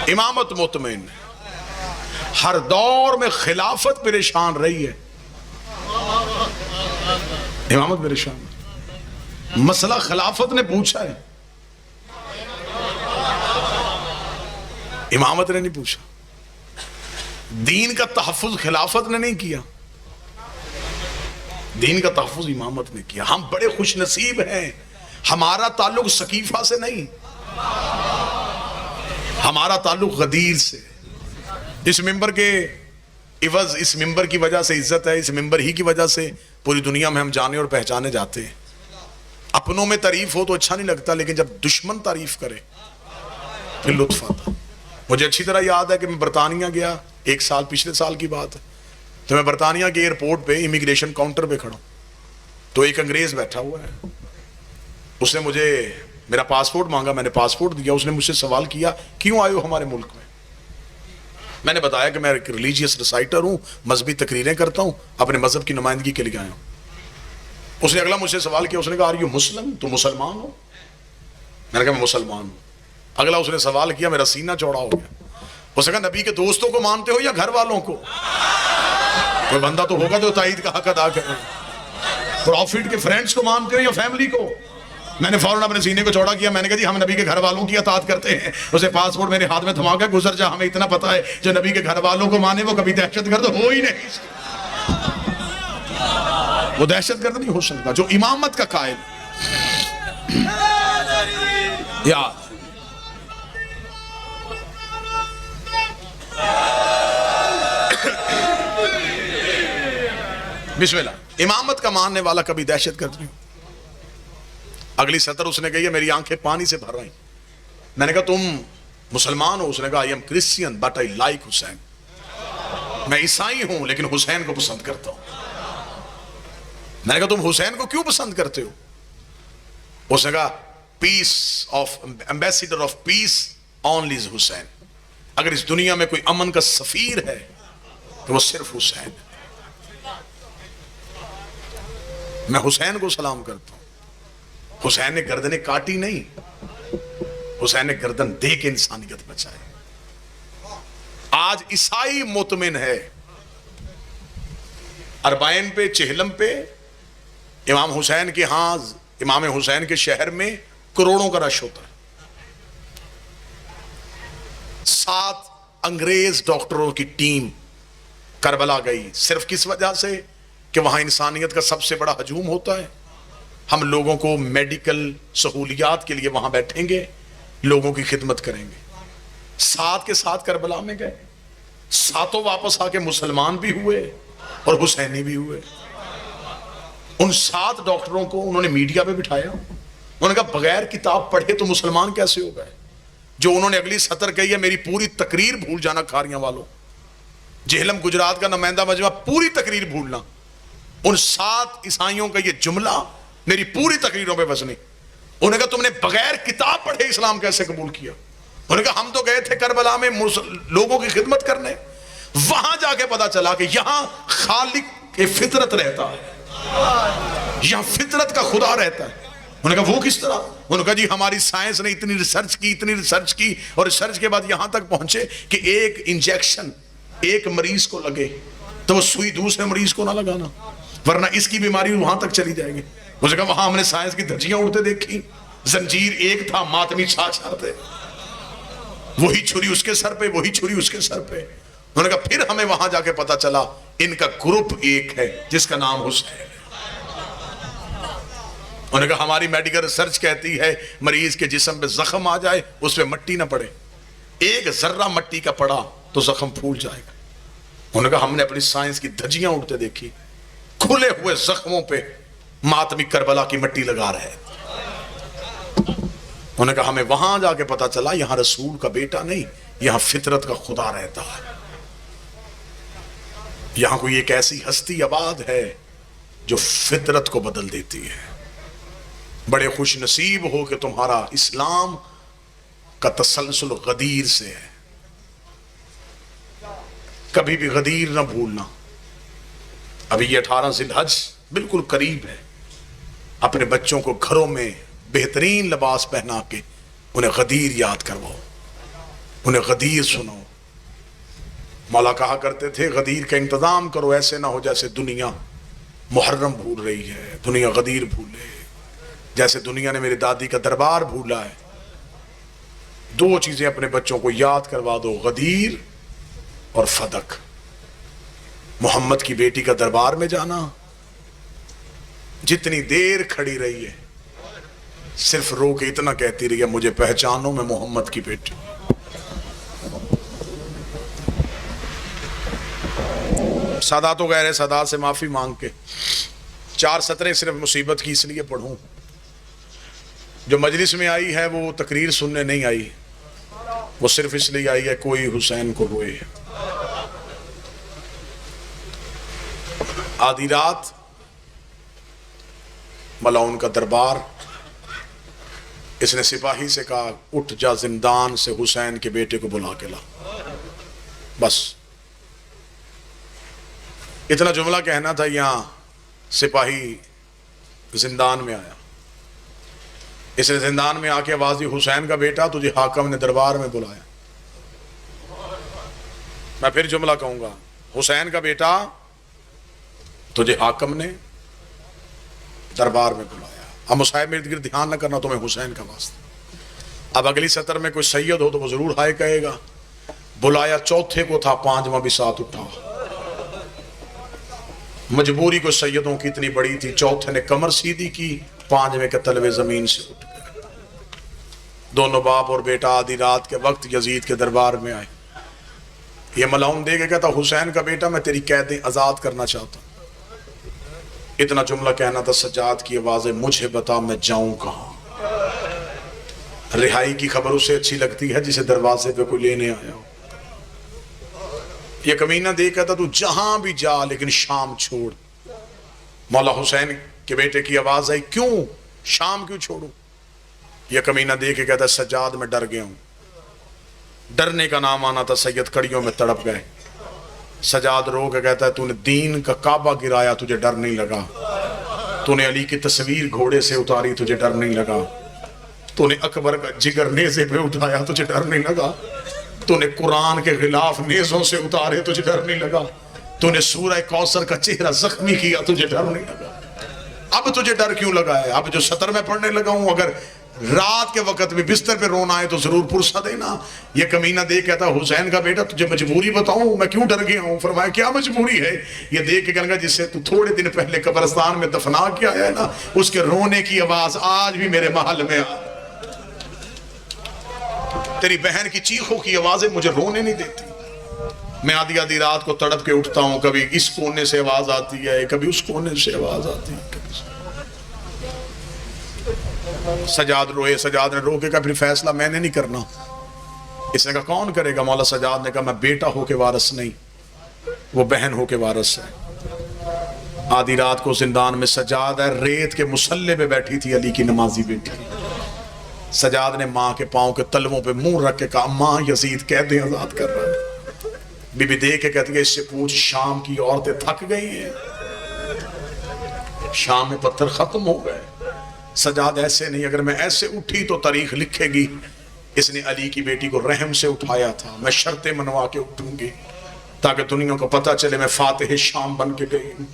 امامت مطمئن، ہر دور میں خلافت پریشان رہی ہے، امامت پریشان، مسئلہ خلافت نے پوچھا ہے، امامت نے نہیں پوچھا۔ دین کا تحفظ خلافت نے نہیں کیا، دین کا تحفظ امامت نے کیا۔ ہم بڑے خوش نصیب ہیں، ہمارا تعلق سقیفہ سے نہیں، ہمارا تعلق غدیر سے۔ اس ممبر کے عوض، اس ممبر کی وجہ سے عزت ہے، اس ممبر ہی کی وجہ سے پوری دنیا میں ہم جانے اور پہچانے جاتے ہیں۔ اپنوں میں تعریف ہو تو اچھا نہیں لگتا، لیکن جب دشمن تعریف کرے پھر لطف آتا۔ مجھے اچھی طرح یاد ہے کہ میں برطانیہ گیا، 1 سال، پچھلے سال کی بات ہے، تو میں برطانیہ کے ایئرپورٹ پہ امیگریشن کاؤنٹر پہ کھڑا ہوں، تو ایک انگریز بیٹھا ہوا ہے، اس نے مجھے میرا پاسپورٹ مانگا، میں نے پاسپورٹ دیا، اس نے مجھ سے سوال کیا کیوں آئے ہو ہمارے ملک میں؟ میں نے بتایا کہ میں ایک ریلیجیس ریسائٹر ہوں، مذہبی تقریریں کرتا ہوں، اپنے مذہب کی نمائندگی کے لیے آیا ہوں۔ اس نے اگلا مجھ سے سوال کیا، اس نے کہا آر یو مسلم، تو مسلمان ہو؟ میں نے کہا میں مسلمان ہوں۔ اگلا اس نے سوال کیا، میرا سینہ چوڑا ہو گیا، اس نے کہا نبی کے دوستوں کو مانتے ہو یا گھر والوں کو؟ کوئی بندہ تو ہوگا جو تائید کا حق ادا کرے، پروفٹ کے فرینڈز کو مانتے ہو یا فیملی کو؟ میں نے فوراً اپنے سینے کو چوڑا کیا، میں نے کہا جی ہم نبی کے گھر والوں کی اطاعت کرتے ہیں۔ اسے پاسپورٹ میرے ہاتھ میں تھما کے گزر جا، ہمیں اتنا پتا ہے جو نبی کے گھر والوں کو مانے وہ کبھی دہشت گرد ہو ہی نہیں سکتا، وہ دہشت گرد نہیں ہو سکتا جو امامت کا قائل۔ یاد بسم اللہ. امامت کا ماننے والا کبھی دہشت گرد نہیں. اگلی سطر اس نے کہی ہے میری آنکھیں پانی سے بھر رہی. میں نے کہا تم مسلمان ہو؟ اس نے کہا I am Christian but I like حسین. میں عیسائی ہوں لیکن حسین کو پسند کرتا ہوں. میں نے کہا تم حسین کو کیوں پسند کرتے ہو؟ اس نے کہا peace of ambassador of peace only is Hussain. اگر اس دنیا میں کوئی امن کا سفیر ہے تو وہ صرف حسین ہے. میں حسین کو سلام کرتا ہوں. حسین نے گردنیں کاٹی نہیں, حسین نے گردن دے کے انسانیت بچائی. آج عیسائی مطمئن ہے اربعین پہ, چہلم پہ امام حسین کے ہاں امام حسین کے شہر میں کروڑوں کا رش ہوتا ہے. 7 انگریز ڈاکٹروں کی ٹیم کربلا گئی صرف کس وجہ سے کہ وہاں انسانیت کا سب سے بڑا ہجوم ہوتا ہے. ہم لوگوں کو میڈیکل سہولیات کے لیے وہاں بیٹھیں گے, لوگوں کی خدمت کریں گے. 7 کے 7 کربلا میں گئے, 7 واپس آ کے مسلمان بھی ہوئے اور حسینی بھی ہوئے. ان 7 ڈاکٹروں کو انہوں نے میڈیا پہ بٹھایا. انہوں نے کہا بغیر کتاب پڑھے تو مسلمان کیسے ہو گئے؟ جو انہوں نے اگلی سطر کہی ہے میری پوری تقریر بھول جانا کھاریاں والوں. جہلم گجرات کا نمائندہ مجمع پوری تقریر بھولنا. ان 7 عیسائیوں کا یہ جملہ میری پوری تقریروں پہ بسنی. انہوں نے کہا تم نے بغیر کتاب پڑھے اسلام کیسے قبول کیا؟ انہوں نے کہا ہم تو گئے تھے کربلا میں لوگوں کی خدمت کرنے, وہاں جا کے پتا چلا کہ یہاں خالق کی فطرت رہتا ہے, یہاں فطرت کا خدا رہتا ہے. انہوں نے کہا وہ کس طرح؟ انہوں نے کہا جی ہماری سائنس نے اتنی ریسرچ کی اور ریسرچ کے بعد یہاں تک پہنچے کہ ایک انجیکشن ایک مریض کو لگے تو وہ سوئی دوسرے مریض کو نہ لگانا, ورنہ اس کی بیماری وہاں تک چلی جائے گی. اس نے کہا وہاں ہم نے سائنس کی دھجیاں اڑتے دیکھی, زنجیر ایک تھا, ماتمی 4 تھے, وہی چھری اس کے سر پہ, وہی چھری اس کے سر پہ. انہوں نے کہا پھر ہمیں وہاں جا کے پتا چلا ان کا گروپ ایک ہے جس کا نام حسین ہے. انہوں نے کہا ہماری میڈیکل ریسرچ کہتی ہے مریض کے جسم پہ زخم آ جائے اس پہ مٹی نہ پڑے, 1 ذرہ مٹی کا پڑا تو زخم پھول جائے گا. انہوں نے کہا ہم نے اپنی سائنس کی دھجیاں اڑتے دیکھی, کھلے ہوئے زخموں پہ ماتمی کربلا کی مٹی لگا رہے. انہوں نے کہا ہمیں وہاں جا کے پتا چلا یہاں رسول کا بیٹا نہیں, یہاں فطرت کا خدا رہتا ہے. یہاں کوئی ایک ایسی ہستی آباد ہے جو فطرت کو بدل دیتی ہے. بڑے خوش نصیب ہو کہ تمہارا اسلام کا تسلسل غدیر سے ہے. کبھی بھی غدیر نہ بھولنا. ابھی یہ 18 ذی الحج بالکل قریب ہے. اپنے بچوں کو گھروں میں بہترین لباس پہنا کے انہیں غدیر یاد کرواؤ, انہیں غدیر سناؤ. مولا کہا کرتے تھے غدیر کا انتظام کرو, ایسے نہ ہو جیسے دنیا محرم بھول رہی ہے, دنیا غدیر بھولے, جیسے دنیا نے میری دادی کا دربار بھولا ہے. 2 چیزیں اپنے بچوں کو یاد کروا دو, غدیر اور فدق. محمد کی بیٹی کا دربار میں جانا, جتنی دیر کھڑی رہی ہے صرف رو کے اتنا کہتی رہی ہے مجھے پہچانو میں محمد کی بیٹی. سادات و غیر سادات سے معافی مانگ کے 4 سطریں صرف مصیبت کی اس لیے پڑھوں. جو مجلس میں آئی ہے وہ تقریر سننے نہیں آئی, وہ صرف اس لیے آئی ہے کوئی حسین کو روئے. آدھی رات ملاؤن کا دربار, اس نے سپاہی سے کہا اٹھ جا زندان سے حسین کے بیٹے کو بلا کے لا. بس اتنا جملہ کہنا تھا. یہاں سپاہی زندان میں آیا, اس نے زندان میں آ کے آواز دی حسین کا بیٹا تجھے حاکم نے دربار میں بلایا. میں پھر جملہ کہوں گا, حسین کا بیٹا تجھے حاکم نے دربار میں بلایا. اب مصاحب ارد گرد دھیان نہ کرنا, تمہیں حسین کا واسطہ. اب اگلی سطر میں کوئی سید ہو تو وہ ضرور ہائے کہے گا. بلایا چوتھے کو تھا, 5واں بھی ساتھ اٹھا. مجبوری کو سیدوں کی اتنی بڑی تھی, چوتھے نے کمر سیدھی کی, 5ویں کے تلوے زمین سے اٹھ گئے. دونوں باپ اور بیٹا آدھی رات کے وقت یزید کے دربار میں آئے. یہ ملاؤن دے کے کہتا حسین کا بیٹا میں تیری قیدیں آزاد کرنا چاہتا ہوں. اتنا جملہ کہنا تھا سجاد کی آواز ہے مجھے بتا میں جاؤں کہاں. رہائی کی خبر اسے اچھی لگتی ہے جسے دروازے پہ کوئی لینے آیا ہو. یہ کمینہ دے کہتا تو جہاں بھی جا لیکن شام چھوڑ. مولا حسین کے بیٹے کی آواز آئی کیوں شام کیوں چھوڑوں؟ یہ کمینہ دے کے کہتا سجاد میں ڈر گیا ہوں. ڈرنے کا نام آنا تھا سید کڑیوں میں تڑپ گئے. سجاد رو کے کہتا ہے تو نے دین کا کعبہ گرایا تجھے ڈر نہیں لگا؟ تو نے علی کی تصویر گھوڑے سے اتاری تجھے ڈر نہیں لگا؟ تو نے اکبر کا جگر نیزے پہ اٹھایا تجھے ڈر نہیں لگا؟ تو نے قرآن کے غلاف نیزوں سے اتارے تجھے ڈر نہیں لگا؟ تو نے سورہ کوثر کا چہرہ زخمی کیا تجھے ڈر نہیں لگا؟ اب تجھے ڈر کیوں لگا ہے؟ اب جو سطر میں پڑھنے لگا ہوں اگر رات کے وقت بھی بستر پہ رونا ہے تو ضرور پرسہ دینا. یہ کمینہ دے کہتا حسین کا بیٹا تجھے مجبوری بتاؤں میں کیوں ڈر گیا ہوں؟ فرمایا کیا مجبوری ہے؟ یہ دیکھ کے کہنے لگا جس سے تو تھوڑے دن پہلے قبرستان میں دفنا کے آیا ہے نا اس کے رونے کی آواز آج بھی میرے محل میں آ. تیری بہن کی چیخوں کی آوازیں مجھے رونے نہیں دیتی. میں آدھی آدھی رات کو تڑپ کے اٹھتا ہوں, کبھی اس کونے سے آواز آتی ہے, کبھی اس کونے سے آواز آتی ہے. سجاد روئے, سجاد نے رو کے کہا پھر فیصلہ میں نے نہیں کرنا. اس نے کہا کون کرے گا؟ مولا سجاد نے کہا میں بیٹا ہو کے وارث نہیں, وہ بہن ہو کے وارث ہے. آدھی رات کو زندان میں سجاد ہے, ریت کے مسلح پہ بیٹھی تھی علی کی نمازی بیٹی. سجاد نے ماں کے پاؤں کے تلووں پہ منہ رکھ کے کہا ماں یزید قیدیں آزاد کر رہا ہے. بی بی دیکھ کے کہتی ہے اس سے پوچھ شام کی عورتیں تھک گئی ہیں, شام میں پتھر ختم ہو گئے. سجاد ایسے نہیں, اگر میں ایسے اٹھی تو تاریخ لکھے گی اس نے علی کی بیٹی کو رحم سے اٹھایا تھا. میں شرطیں منوا کے اٹھوں گی تاکہ دنیا کو پتہ چلے میں فاتح شام بن کے گئی ہوں.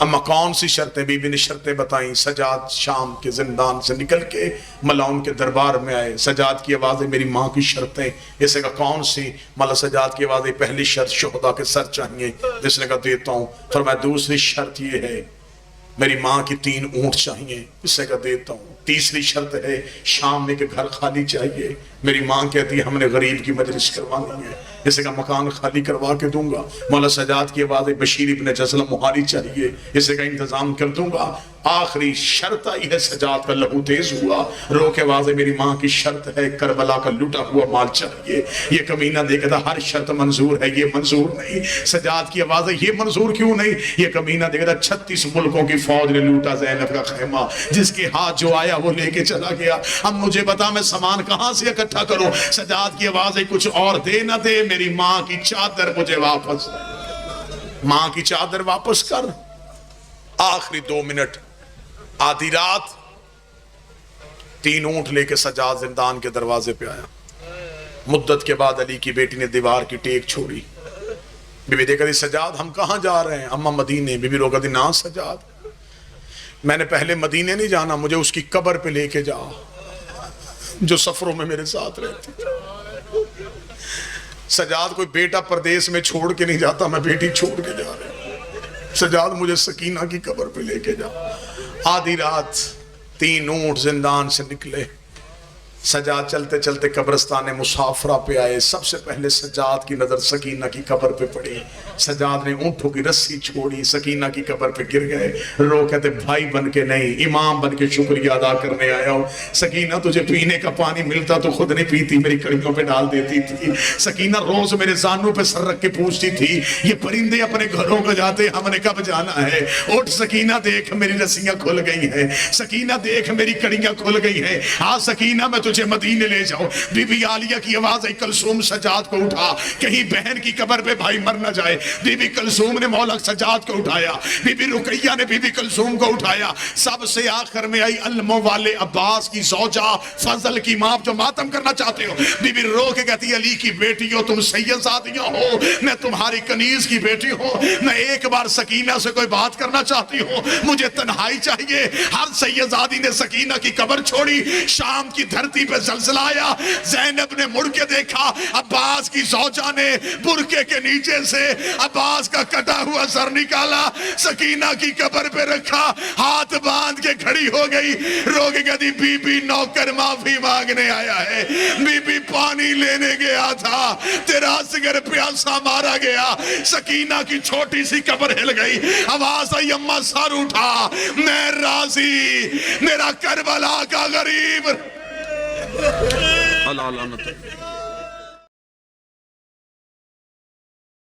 اما کون سی شرطیں؟ بی بی نے شرطیں بتائیں. سجاد شام کے زندان سے نکل کے ملاؤن کے دربار میں آئے. سجاد کی آوازیں میری ماں کی شرطیں. اسے کہا کون سی؟ مولا سجاد کی آوازیں پہلی شرط شہداء کے سر چاہیے. جس نے کہا دیتا ہوں. فرمایا دوسری شرط یہ ہے میری ماں کی 3 اونٹ چاہیے. اس نے کہا دیتا ہوں. تیسری شرط ہے شام میں کہ گھر خالی چاہیے. میری ماں کہتی ہے ہم نے غریب کی مجلس کروانی ہے. اسے کہا مکان خالی کروا کے دوں گا. مولا سجاد کی آواز بشیر ابن جزلہ مہاری چاہیے. اسے کہا انتظام کر دوں گا. آخری شرط آئی ہے, سجاد کا لہو تیز ہوا, رو کے آواز میری ماں کی شرط ہے کربلا کا لٹا ہوا مال چاہیے. یہ کمینہ دیکھا تھا ہر شرط منظور ہے, یہ منظور نہیں. سجاد کی آواز ہے یہ منظور کیوں نہیں؟ یہ کمینہ دیکھا تھا 36 ملکوں کی فوج نے لوٹا زینب کا خیمہ, جس کے ہاتھ جو آیا وہ لے کے چلا گیا. اب مجھے بتا میں سامان کہاں سے اکٹھا کروں؟ سجاد کی آواز ہے کچھ اور دے نہ دے میری ماں کی چادر مجھے واپس, ماں کی چادر واپس کر. آخری 2 منٹ, آدھی رات 3 اونٹ لے کے سجاد زندان کے دروازے پہ آیا. مدت کے بعد علی کی بیٹی نے دیوار کی ٹیک چھوڑی. بی بی دیکھا دی سجاد ہم کہاں جا رہے ہیں؟ اما مدینے. بی بی روکا دی نا سجاد میں نے پہلے مدینے نہیں جانا, مجھے اس کی قبر پہ لے کے جا جو سفروں میں میرے ساتھ رہتی. سجاد کوئی بیٹا پردیس میں چھوڑ کے نہیں جاتا, میں بیٹی چھوڑ کے جا رہا ہوں. سجاد مجھے سکینہ کی قبر پہ لے کے جا. آدھی رات 3 اونٹ زندان سے نکلے. سجاد چلتے چلتے قبرستان مسافرہ پہ آئے. سب سے پہلے سجاد کی نظر سکینہ کی قبر پہ پڑی. سجاد نے اونٹوں کی رسی چھوڑی, سکینہ کی قبر پہ گر گئے. رو کہتے بھائی بن کے نہیں امام بن کے شکریہ ادا کرنے آیا ہوں. سکینہ تجھے پینے کا پانی ملتا تو خود نہیں پیتی, میری کڑیوں پہ ڈال دیتی تھی. سکینہ روز میرے زانوں پہ سر رکھ کے پوچھتی تھی یہ پرندے اپنے گھروں کو جاتے ہم نے کب جانا ہے؟ اٹھ سکینہ دیکھ میری رسیاں کھل گئی ہیں, سکینہ دیکھ میری کڑیاں کھل گئی ہیں. ہاں سکینہ میں تجھے مدینے لے جاؤ. بی بی عالیہ کی آواز ہے کلثوم سجاد کو اٹھا, کہیں بہن کی قبر پہ بھائی مر نہ جائے. بی بی کلثوم نے مولا سجاد کو اٹھایا, بی بی رقیہ نے بی بی کلثوم کو اٹھایا. سب سے آخر میں آئی علموں والے عباس کی زوجہ فضل کی ماں جو ماتم کرنا چاہتے ہو. بی بی رو کے کہتی علی کی بیٹی ہو, تم سید زادیاں ہو, میں تمہاری کنیز کی بیٹی ہوں. میں ایک بار سکینہ سے کوئی بات کرنا چاہتی ہوں, مجھے تنہائی چاہیے. ہر سید زادی نے سکینہ کی قبر چھوڑی, شام کی دھرتی زمین پہ زلزلہ آیا. زینب نے مڑ کے دیکھا, عباس کی زوجہ نے برقعے کے نیچے سے عباس کا کٹا ہوا سر نکالا, سکینہ کی قبر پہ رکھا, ہاتھ باندھ کے کھڑی ہو گئی, رو کے کہتی بی بی نوکر معافی مانگنے آیا ہے, بی بی پانی لینے گیا تھا, تیرا اصغر پیاسا مارا گیا. سکینہ کی چھوٹی سی قبر ہل گئی, آواز آئی اماں سر اٹھا, میں راضی, میرا کربلا کا غریب. اللہ